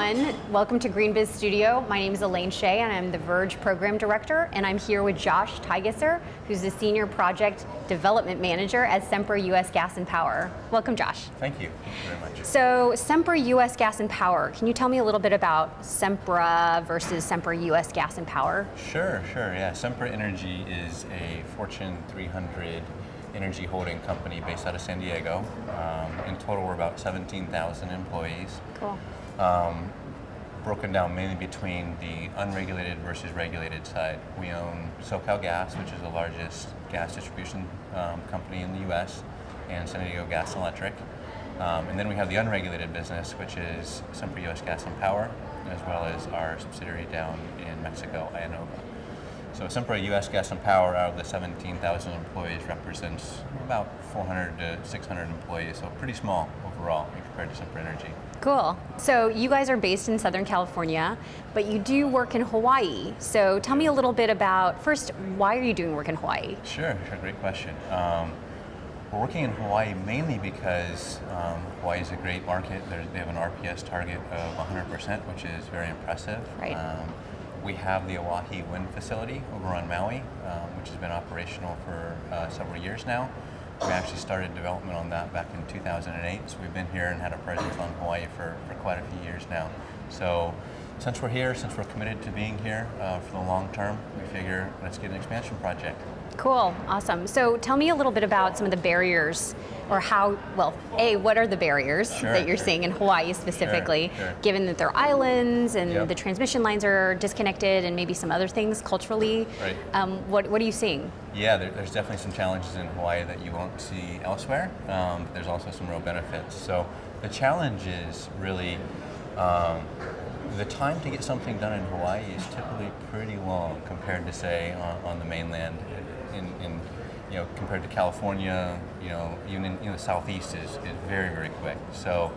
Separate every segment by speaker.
Speaker 1: everyone. Welcome to GreenBiz Studio. My name is Elaine Shea and I'm the VERGE Program Director, and I'm here with Josh Teigiser, who's the Senior Project Development Manager at Sempra U.S. Gas and Power. Welcome, Josh.
Speaker 2: Thank you very much.
Speaker 1: So, Sempra U.S. Gas and Power, can you tell me a little bit about Sempra versus Sempra U.S. Gas and Power?
Speaker 2: Sure, yeah. Sempra Energy is a Fortune 300 energy holding company based out of San Diego. In total, we're about 17,000 employees.
Speaker 1: Cool.
Speaker 2: Broken down mainly between the unregulated versus regulated side. We own SoCalGas, which is the largest gas distribution company in the U.S., and San Diego Gas and Electric. And then we have the unregulated business, which is Sempra U.S. Gas and Power, as well as our subsidiary down in Mexico, Iannova. So Sempra U.S. Gas and Power, out of the 17,000 employees, represents about 400 to 600 employees, so pretty small overall compared to Sempra Energy.
Speaker 1: Cool. So you guys are based in Southern California, but you do work in Hawaii. So tell me a little bit about, first, why are you doing work in Hawaii?
Speaker 2: Sure, great question. We're working in Hawaii mainly because Hawaii is a great market. They have an RPS target of 100%, which is very impressive.
Speaker 1: Right.
Speaker 2: We have the Oahe Wind Facility over on Maui, which has been operational for several years now. We actually started development on that back in 2008, so we've been here and had a presence on Hawaii for quite a few years now. So since we're here, since we're committed to being here for the long term, we figure let's get an expansion project.
Speaker 1: Cool, awesome. So tell me a little bit about some of the barriers, or how, well, what are the barriers that you're seeing in Hawaii specifically, given that they're islands and the transmission lines are disconnected and maybe some other things culturally?
Speaker 2: Right.
Speaker 1: What are you seeing?
Speaker 2: Yeah, there's definitely some challenges in Hawaii that you won't see elsewhere. There's also some real benefits. So the challenge is really the time to get something done in Hawaii is typically pretty long compared to, say, on the mainland. Compared to California, even in the southeast is very, very quick. So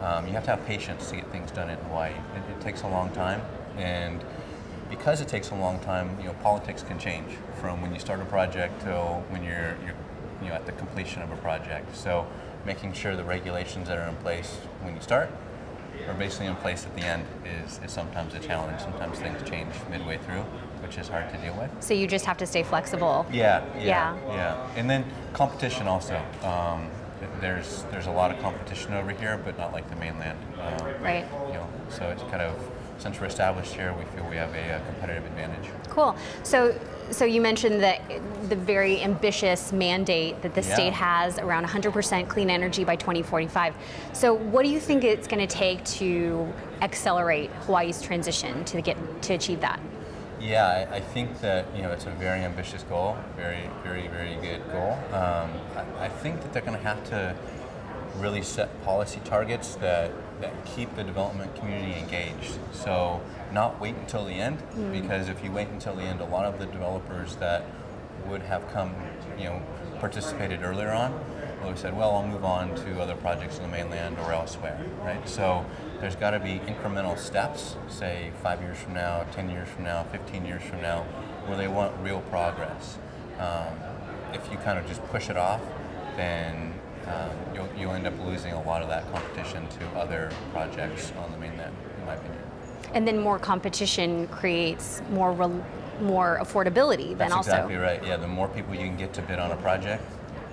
Speaker 2: you have to have patience to get things done in Hawaii. It takes a long time, and because it takes a long time, politics can change from when you start a project till when you're at the completion of a project. So making sure the regulations that are in place when you start are basically in place at the end is sometimes a challenge. Sometimes things change midway through, which is hard to deal with.
Speaker 1: So you just have to stay flexible.
Speaker 2: Yeah. And then competition also. There's a lot of competition over here, but not like the mainland.
Speaker 1: Right.
Speaker 2: So it's kind of, since we're established here, we feel we have a competitive advantage.
Speaker 1: Cool. So you mentioned that the very ambitious mandate that the state has around 100% clean energy by 2045. So what do you think it's going to take to accelerate Hawaii's transition to achieve that?
Speaker 2: Yeah, I think that it's a very ambitious goal, very, very, very good goal. I think that they're going to have to really set policy targets that keep the development community engaged. So not wait until the end, because if you wait until the end, a lot of the developers that would have participated earlier on will have said, well, I'll move on to other projects in the mainland or elsewhere, right? So there's got to be incremental steps, say 5 years from now, 10 years from now, 15 years from now, where they want real progress. If you kind of just push it off, then you'll end up losing a lot of that competition to other projects on the mainland, in my opinion.
Speaker 1: And then more competition creates more affordability then also.
Speaker 2: That's exactly right. Yeah, the more people you can get to bid on a project,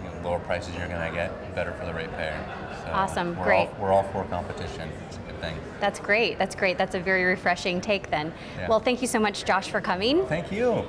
Speaker 2: the lower prices you're going to get, better for the ratepayer. So
Speaker 1: awesome, great.
Speaker 2: We're all for competition. It's a good thing.
Speaker 1: That's great. That's a very refreshing take then.
Speaker 2: Yeah.
Speaker 1: Well, thank you so much, Josh, for coming.
Speaker 2: Thank you.